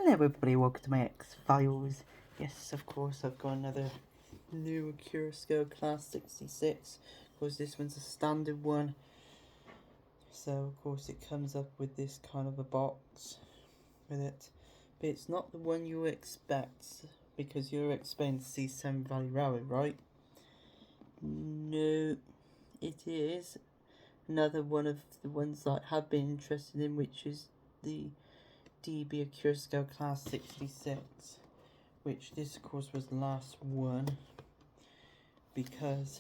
Hello everybody, welcome to my X-Files. Yes, of course, I've got another new Accurascale Class 66. Of course, this one's a standard one. So, of course, it comes up with this kind of a box with it. But it's not the one you expect, because you're expecting to see some value railway, right? No, it is another one of the ones that I have been interested in, which is the DB Accurascale Class 66, which this of course was the last one because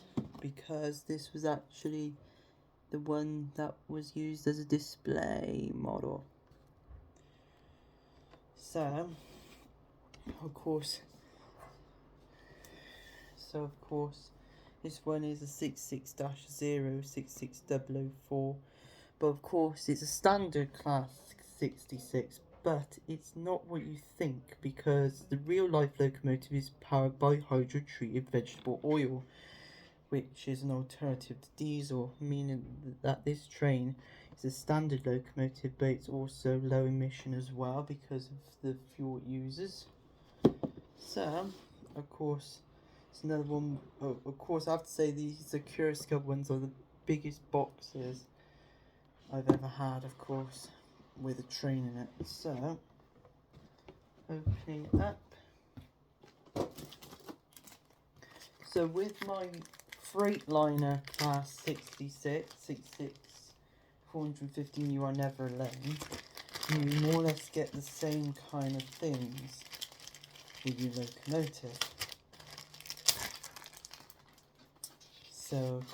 this was actually the one that was used as a display model. So of course this one is a 66-06604, but of course it's a standard Class 66, but it's not what you think, because the real life locomotive is powered by hydrotreated vegetable oil, which is an alternative to diesel, meaning that this train is a standard locomotive, but it's also low emission as well because of the fuel it uses. So of course it's another one. Of course I have to say these Accurascale ones are the biggest boxes I've ever had, of course, with a train in it. So opening it up. So with my Freightliner Class 415, you are never alone. You more or less get the same kind of things with your locomotive. So of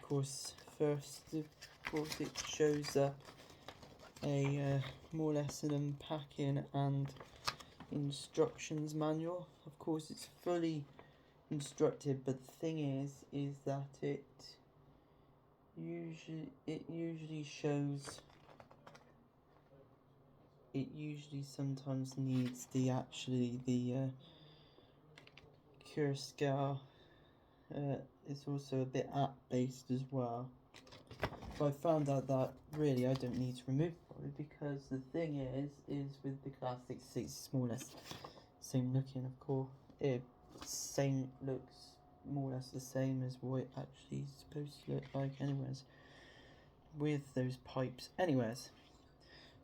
course first it shows up a more or less an unpacking and instructions manual. Of course it's fully instructive, but the thing is that it usually sometimes needs the Accurascale. It's also a bit app based as well, but I found out that really I don't need to remove it, because the thing is with the Class 66 it's more or less same looking. Of course it looks more or less the same as what it actually is supposed to look like anyways, with those pipes. Anyways,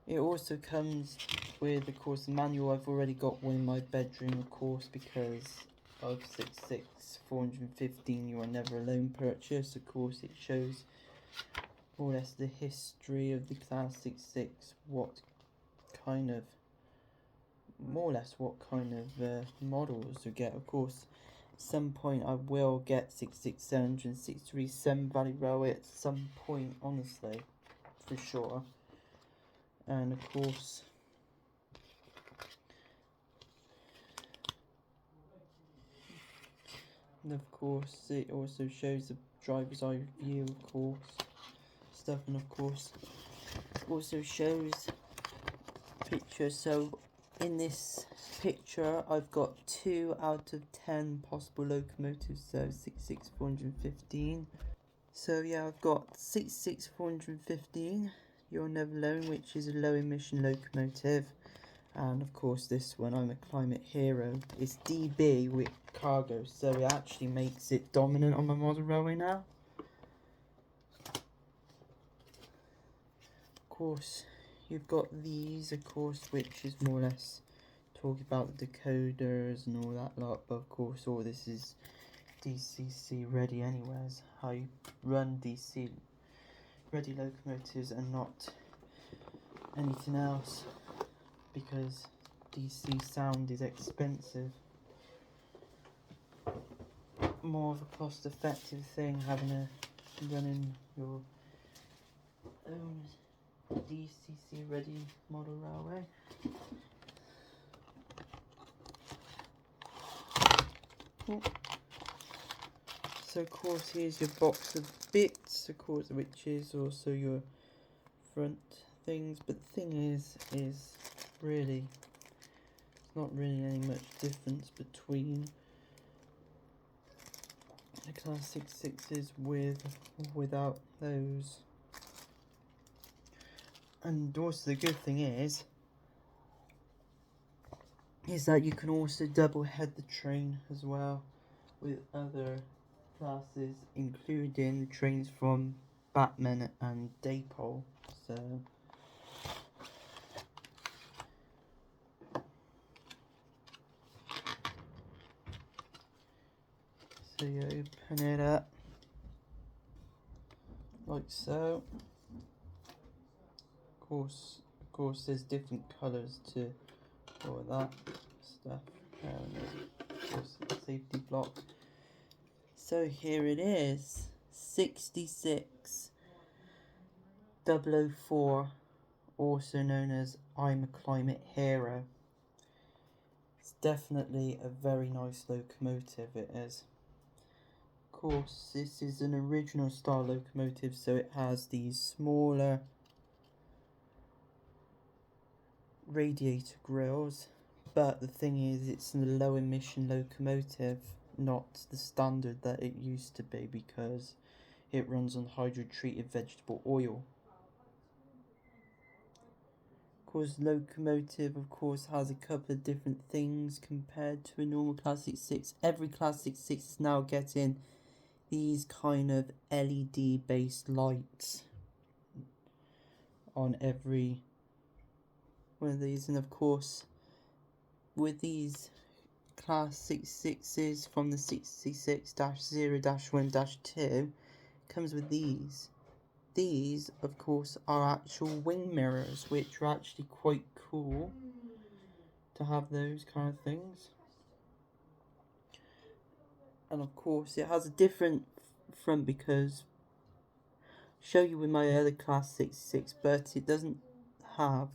it also comes with, of course, the manual. I've already got one in my bedroom, of course, because of 415 you are never alone purchase. Of course it shows more or less the history of the Class 66, what kind of models you get. Of course at some point I will get 66737 value railway at some point, honestly, for sure. And of course it also shows the driver's eye view, of course, stuff, and of course it also shows pictures. So in this picture I've got 2 out of 10 possible locomotives, so 415. So yeah, I've got 415, You're Never Alone, which is a low emission locomotive. And of course this one, I'm a Climate Hero. It's DB with cargo, so it actually makes it dominant on my model railway now. Of course you've got these, of course, which is more or less talking about the decoders and all that lot, but of course all this is DCC ready anyways. How you run DC ready locomotives and not anything else, because DC sound is expensive. More of a cost effective thing having running your own DCC ready model railway. So of course here's your box of bits, of course, which is also your front things, but the thing is really it's not really any much difference between the Class 66s with or without those. And also the good thing is that you can also double head the train as well with other classes, including trains from Batman and Daypole. So you open it up like so. Of course, there's different colours to all that stuff. Of course, the safety block. So here it is, 66004, also known as I'm a Climate Hero. It's definitely a very nice locomotive, it is. Of course, this is an original style locomotive, so it has these smaller radiator grills, but the thing is, it's a low emission locomotive, not the standard that it used to be, because it runs on hydrotreated vegetable oil. Of course, locomotive of course has a couple of different things compared to a normal Classic 6. Every Classic 6 is now getting these kind of LED based lights on every one of these, and of course with these Classic 6s from the 66-0-1-2 comes with these. These of course are actual wing mirrors, which are actually quite cool to have those kind of things. And of course it has a different front, because I'll show you with my other Class 66, but it doesn't have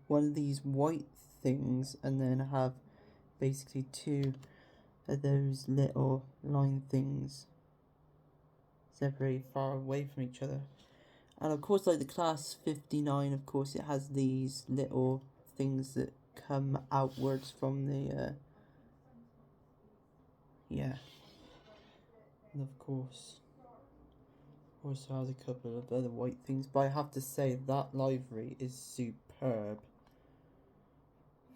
one of these white things and then have basically two of those little line things separated far away from each other. And of course, like the Class 59, of course it has these little things that come outwards from the yeah. And of course also has a couple of other white things, but I have to say that livery is superb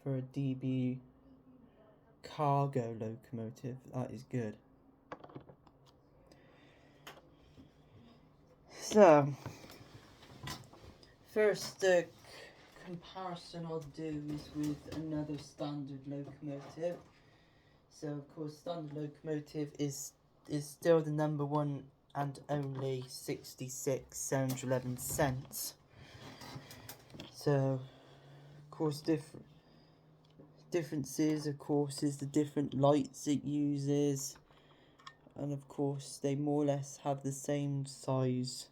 for a DB cargo locomotive. That is good. So first comparison I'll do is with another standard locomotive. So of course standard locomotive is still the number one and only 66.11 So of course differences of course is the different lights it uses, and of course they more or less have the same size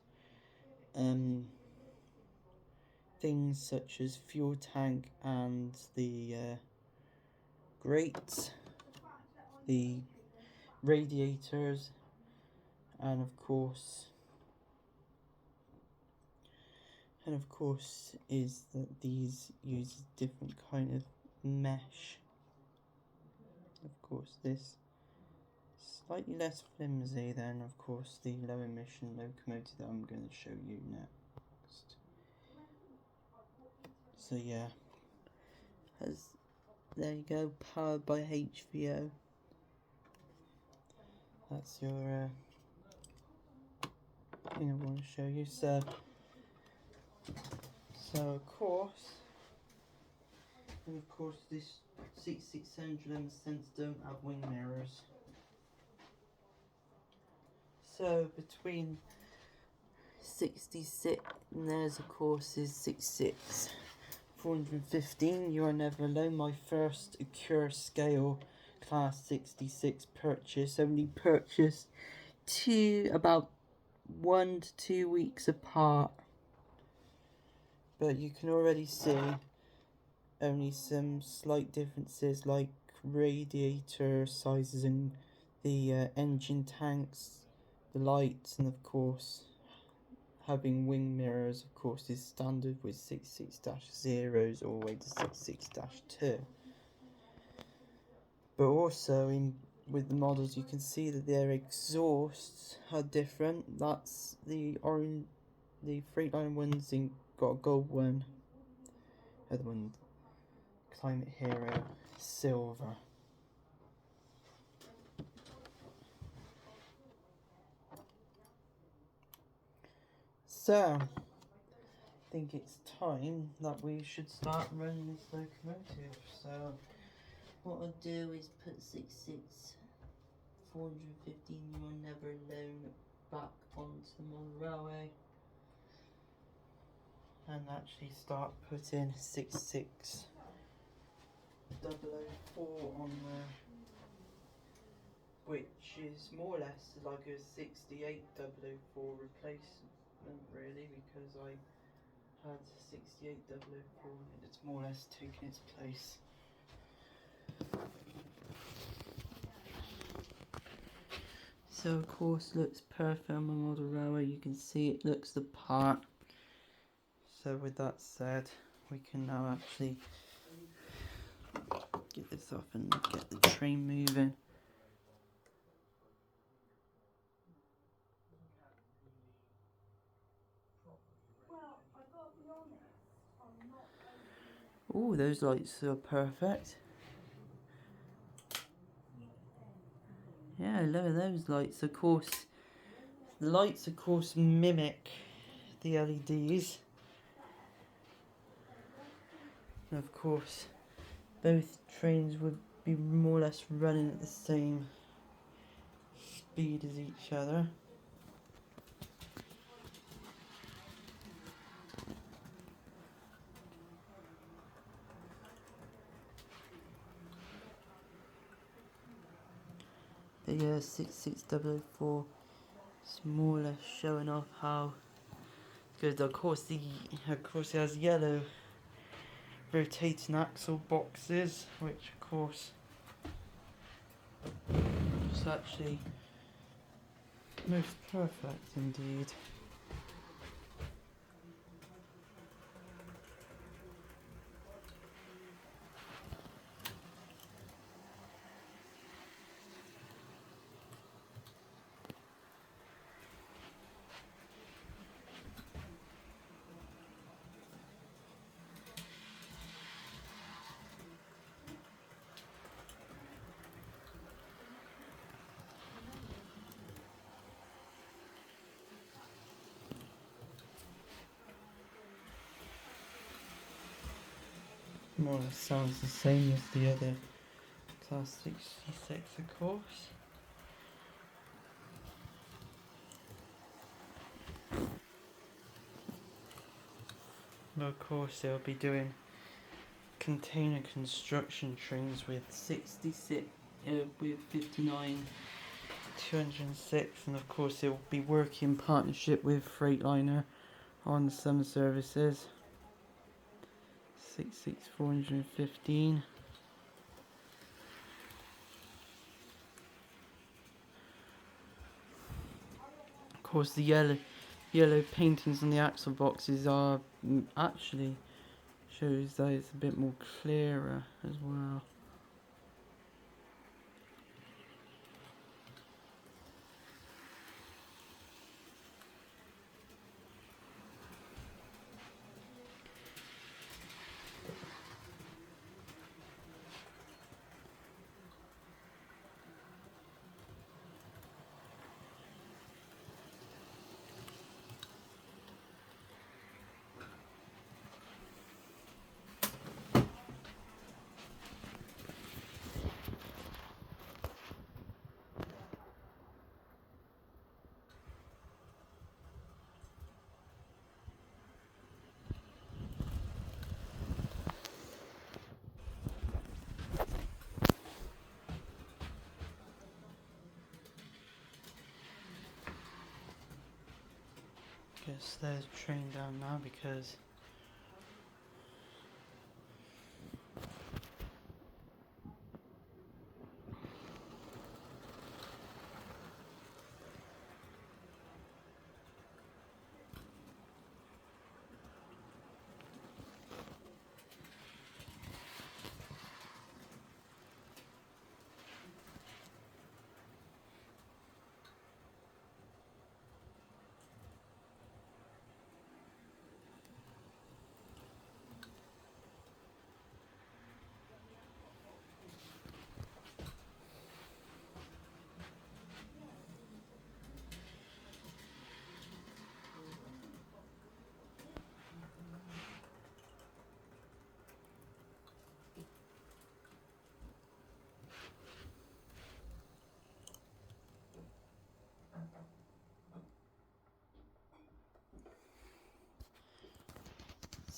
things such as fuel tank and the grates, the radiators, and of course is that these use different kind of mesh. Of course this slightly less flimsy than of course the low emission locomotive that I'm going to show you next. So yeah, there you go, powered by HVO. That's your thing I want to show you. So of course this 6611 don't have wing mirrors. So between 66 and there's of course is 415. You are never alone. My first Accurascale Class 66 purchase, only purchased about 1 to 2 weeks apart, but you can already see only some slight differences like radiator sizes and the engine tanks, the lights, and of course having wing mirrors of course is standard with 66-0s all the way to 66-2. But also with the models you can see that their exhausts are different. That's the Freightliner ones got a gold one. Other one, Climate Hero, silver. So, I think it's time that we should start running this locomotive. So, what I'll do is put 66415 You're Never Alone back onto my railway. And actually start putting 66004 on there, which is more or less like a 68004 replacement really, because I had 68004 and it's more or less taken its place. So of course looks perfect on my model railway, you can see it looks the part. So with that said, we can now actually get this off and get the train moving. Oh, those lights are perfect. Yeah, look at those lights. Of course, the lights of course mimic the LEDs. And of course, both trains would be more or less running at the same speed as each other. But yeah, 66004 is more or less showing off how good. Of course, it has yellow rotating axle boxes, which of course is actually most perfect indeed. More or less sounds the same as the other Class 66, of course. But of course they'll be doing container construction trains with 59 206, and of course it will be working in partnership with Freightliner on some services. 66415. Of course the yellow paintings on the axle boxes are actually shows that it's a bit more clearer as well. Guess there's a train down now because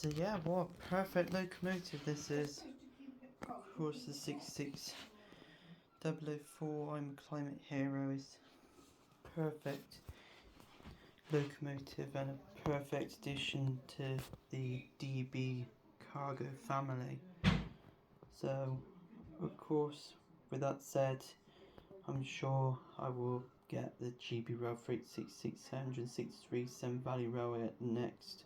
So yeah, what a perfect locomotive this is. Of course the 66004 I'm a Climate Hero is perfect locomotive and a perfect addition to the DB cargo family. So of course, with that said, I'm sure I will get the GB Rail Freight 66763 Sen Valley Railway at the next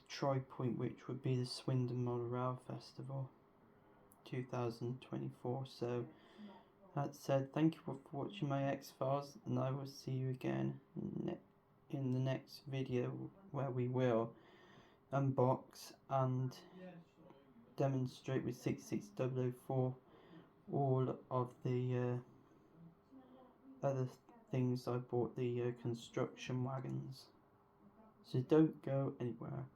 try point, which would be the Swindon Model Rail Festival 2024. So that said, thank you for watching my X-Files, and I will see you again in the next video, where we will unbox and demonstrate with 66004 all of the other things I bought, the construction wagons. So don't go anywhere.